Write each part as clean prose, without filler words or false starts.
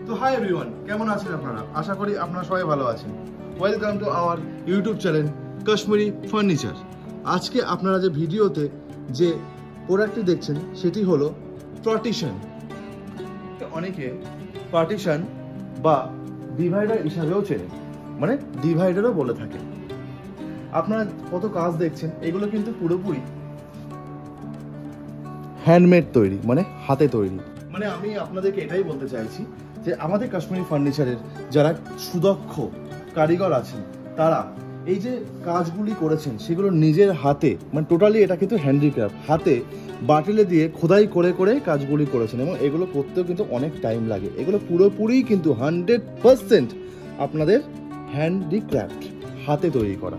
তো hi everyone, কেমন আছেন আপনারা? আশা করি আপনারা সবাই ভালো আছেন। Welcome to our YouTube channel Kashmiri furniture. আজকে আপনারা যে ভিডিওতে যে প্রোডাক্টটি দেখছেন সেটি হলো পার্টিশন। অনেকে পার্টিশন বা ডিভাইডার হিসাবেও চেনে, মানে ডিভাইডারও বলে থাকে। আপনারা কত কাজ দেখছেন, এগুলো কিন্তু পুরোপুরি হ্যান্ডমেড তৈরি, মানে হাতে তৈরি। মানে আমি আপনাদেরকে এটাই বলতে চাইছি যে আমাদের কাশ্মীরি ফার্নিচারের যারা সুদক্ষ কারিগর আছেন তারা এই যে কাজগুলি করেছেন সেগুলো নিজের হাতে, মানে টোটালি এটা কিন্তু হ্যান্ডিক্রাফট, হাতে বাটিলে দিয়ে খোদাই করে করে কাজগুলি করেছেন এবং এগুলো করতেও কিন্তু অনেক টাইম লাগে। এগুলো পুরোপুরি কিন্তু 100% আপনাদের হ্যান্ডিক্রাফট, হাতে তৈরি করা।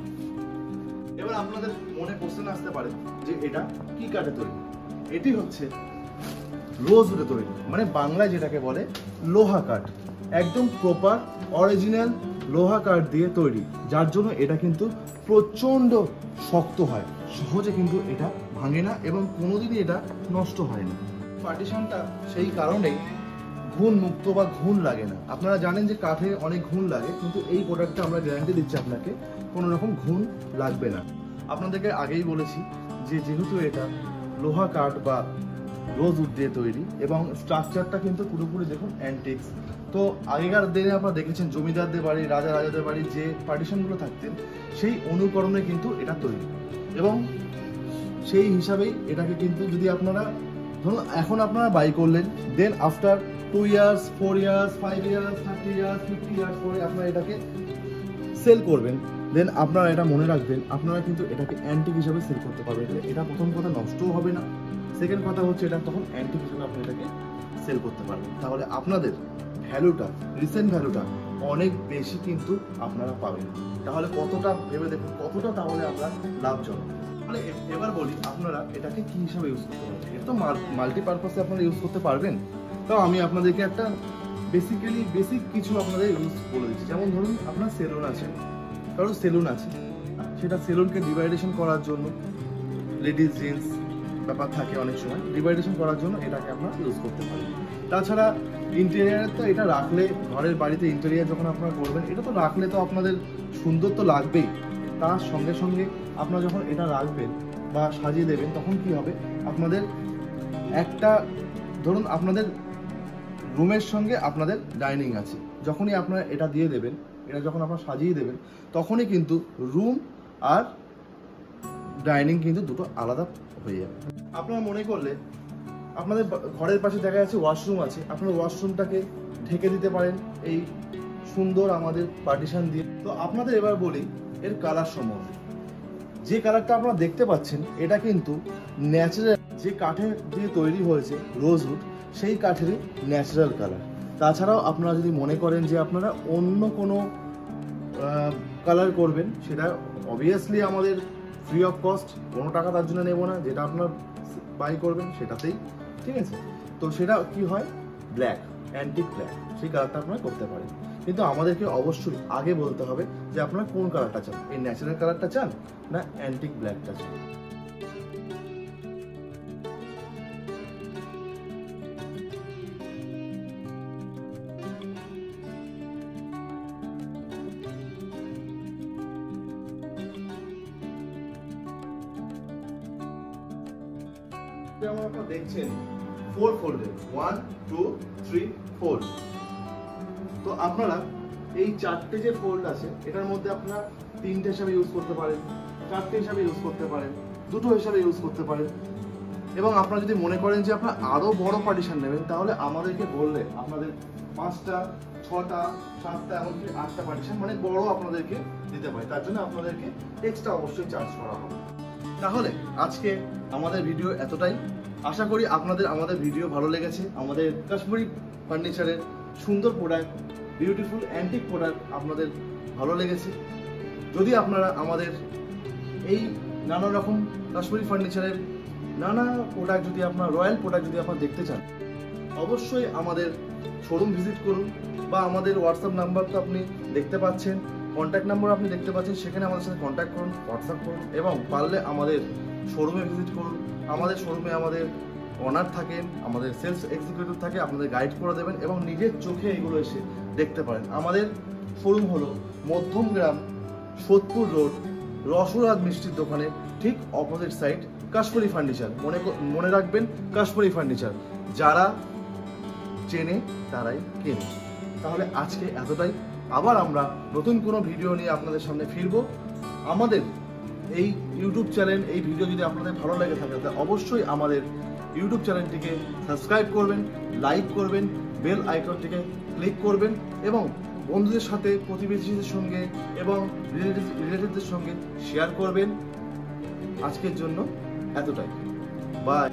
এবার আপনাদের মনে কোশ্চেন আসতে পারে যে এটা কি কাঠে তৈরি? এটি হচ্ছে রোজউডে তৈরি, মানে বাংলায় যেটাকে বলে লোহা কাঠ। একদম প্রপার অরিজিনাল লোহা কাঠ দিয়ে তৈরি, যার জন্য এটা কিন্তু প্রচণ্ড শক্ত হয়, সহজে কিন্তু এটা ভাঙে না এবং কোনোদিনই এটা নষ্ট হয় না। পার্টিশনটা সেই কারণেই ঘুণ মুক্ত বা ঘুণ লাগে না। আপনারা জানেন যে কাঠে অনেক ঘুণ লাগে, কিন্তু এই প্রোডাক্টটা আমরা গ্যারান্টি দিচ্ছি আপনাকে কোনো রকম ঘুণ লাগবে না। আপনাদেরকে আগেই বলেছি যে যেহেতু এটা লোহা কাঠ বা রোজউড দিয়ে তৈরি এবং স্ট্রাকচারটা কিন্তু পুরোপুরি দেখুন অ্যান্টিক্স। তো আগেকার দিনে আপনারা দেখেছেন জমিদারদের বাড়ি, রাজাদের বাড়ি যে পার্টিশনগুলো থাকতেন সেই অনুকরণে কিন্তু এটা তৈরি এবং সেই হিসাবেই এটাকে কিন্তু যদি আপনারা ধরুন এখন আপনারা বাই করলেন, then after 2 years 4 years 5 years 30 years 50 years পরে আপনারা এটাকে সেল করবেন, দেন আপনারা এটা মনে রাখবেন আপনারা কিন্তু এটাকে অ্যান্টিক হিসাবে সেল করতে পারবেন। এটা প্রথম কথা নষ্টও হবে না, সেকেন্ড কথা হচ্ছে এটা তখন অ্যান্টিক হিসেবে আপনি এটাকে সেল করতে পারবেন। তাহলে আপনাদের ভ্যালুটা, রিসেন্ট ভ্যালুটা অনেক বেশি কিন্তু আপনারা পাবেন। তাহলে কতটা ভেবে দেখুন, কতটা তাহলে আপনার লাভজনক। তাহলে এবার বলি আপনারা এটাকে কি হিসাবে ইউজ করতে পারবেন। এটা তো মাল্টিপারপাসে আপনারা ইউজ করতে পারবেন। তো আমি আপনাদেরকে একটা বেসিক কিছু আপনাদের ইউজ বলে দিচ্ছি। যেমন ধরুন আপনার সেলুন আছে, কারণ সেলুন আছে, সেটা সেলুনকে ডিভাইডেশন করার জন্য লেডিস জেন্টস ব্যাপার থাকে, অনেক সময় ডিভাইডেশন করার জন্য এটাকে আপনারা ইউজ করতে পারেন। তাছাড়া ইন্টেরিয়ারে তো এটা রাখলে, ঘরের বাড়িতে ইন্টেরিয়ার যখন আপনারা করবেন এটা তো রাখলে তো আপনাদের সুন্দর তো লাগবেই, তার সঙ্গে সঙ্গে আপনারা যখন এটা রাখবেন বা সাজিয়ে দেবেন তখন কি হবে, আপনাদের একটা ধরুন আপনাদের রুমের সঙ্গে আপনাদের ডাইনিং আছে, যখনই আপনারা এটা দিয়ে দেবেন, এটা যখন আপনারা সাজিয়ে দেবেন তখনই কিন্তু রুম আর ডাইনিং কিন্তু দুটো আলাদা হয়ে যাবে। আপনারা মনে করলে আপনাদের ঘরের পাশে দেখা যাচ্ছে ওয়াশরুম আছে, আপনারা ওয়াশরুমটাকে ঢেকে দিতে পারেন এই সুন্দর আমাদের পার্টিশন দিয়ে। তো আপনাদের এবার বলি এর কালার সম্বন্ধে। যে কালারটা আপনারা দেখতে পাচ্ছেন এটা কিন্তু ন্যাচারাল, যে কাঠের দিয়ে তৈরি হয়েছে রোজউড সেই কাঠেরই ন্যাচারাল কালার। তাছাড়াও আপনারা যদি মনে করেন যে আপনারা অন্য কোনো কালার করবেন, সেটা অবভিয়াসলি আমাদের ফ্রি অফ কস্ট, কোনো টাকা তার জন্য নেব না, যেটা আপনার বাই করবেন সেটাতেই, ঠিক আছে? তো সেটা কি হয়, ব্ল্যাক, অ্যান্টিক ব্ল্যাক, সেই কালারটা আপনারা করতে পারেন। কিন্তু আমাদেরকে অবশ্যই আগে বলতে হবে যে আপনারা কোন কালারটা চান, এই ন্যাচারাল কালারটা চান না অ্যান্টিক ব্ল্যাকটা চান। যেমন আপনারা দেখছেন 4 ফোল্ডের 1 2 3 4। তো আপনারা এই চারটে যে ফোল্ড আছে এটার মধ্যে আপনারা 3টে হিসাবে ইউজ করতে পারেন, 4টে হিসাবে ইউজ করতে পারেন, 2টো হিসাবে ইউজ করতে পারেন। এবং আপনারা যদি মনে করেন যে আপনারা আরো বড় পার্টিশন নেবেন তাহলে আমাদেরকে বললে আপনাদের 5টা 6টা 7টা এমনকি 8টা পার্টিশন মানে বড় আপনাদেরকে দিতে পারে, তার জন্য আপনাদেরকে এক্সট্রা অবশ্যই চার্জ করা হবে। তাহলে আজকে আমাদের ভিডিও এতটাই। আশা করি আপনাদের আমাদের ভিডিও ভালো লেগেছে। আমাদের কাশ্মীরি ফার্নিচারের সুন্দর প্রোডাক্ট, বিউটিফুল অ্যান্টিক প্রোডাক্ট আপনাদের ভালো লেগেছে। যদি আপনারা আমাদের এই নানা রকম কাশ্মীরি ফার্নিচারের নানা প্রোডাক্ট, যদি আপনার রয়্যাল প্রোডাক্ট যদি আপনারা দেখতে চান, অবশ্যই আমাদের শোরুম ভিজিট করুন বা আমাদের হোয়াটসঅ্যাপ নাম্বার তো আপনি দেখতে পাচ্ছেন, কন্ট্যাক্ট নাম্বার আপনি দেখতে পাচ্ছেন, সেখানে আমাদের সাথে কন্ট্যাক্ট করুন, হোয়াটসঅ্যাপ করুন এবং পারলে আমাদের শোরুমে ভিজিট করুন। আমাদের শোরুমে আমাদের ওনার থাকেন, আমাদের সেলস এক্সিকিউটিভ থাকে, আপনাদের গাইড করে দেবেন এবং নিজের চোখে এগুলো এসে দেখতে পারেন। আমাদের শোরুম হলো মধ্যমগ্রাম, সোদপুর রোড, রসরাজ মিষ্টির দোকানে ঠিক অপোজিট সাইড, কাশফুলি ফার্নিচার। মনে রাখবেন, কাশফুলি ফার্নিচার যারা চেনে তারাই কেনে। তাহলে আজকে এতটাই। আবার আমরা নতুন কোনো ভিডিও নিয়ে আপনাদের সামনে ফিরবো। আমাদের এই ইউটিউব চ্যানেল, এই ভিডিও যদি আপনাদের ভালো লেগে থাকে তাহলে অবশ্যই আমাদের ইউটিউব চ্যানেলটিকে সাবস্ক্রাইব করবেন, লাইক করবেন, বেল আইকনটিকে ক্লিক করবেন এবং বন্ধুদের সাথে, প্রতিবেশীদের সঙ্গে এবং রিলেটিভদের সঙ্গে শেয়ার করবেন। আজকের জন্য এতটাই। বাই।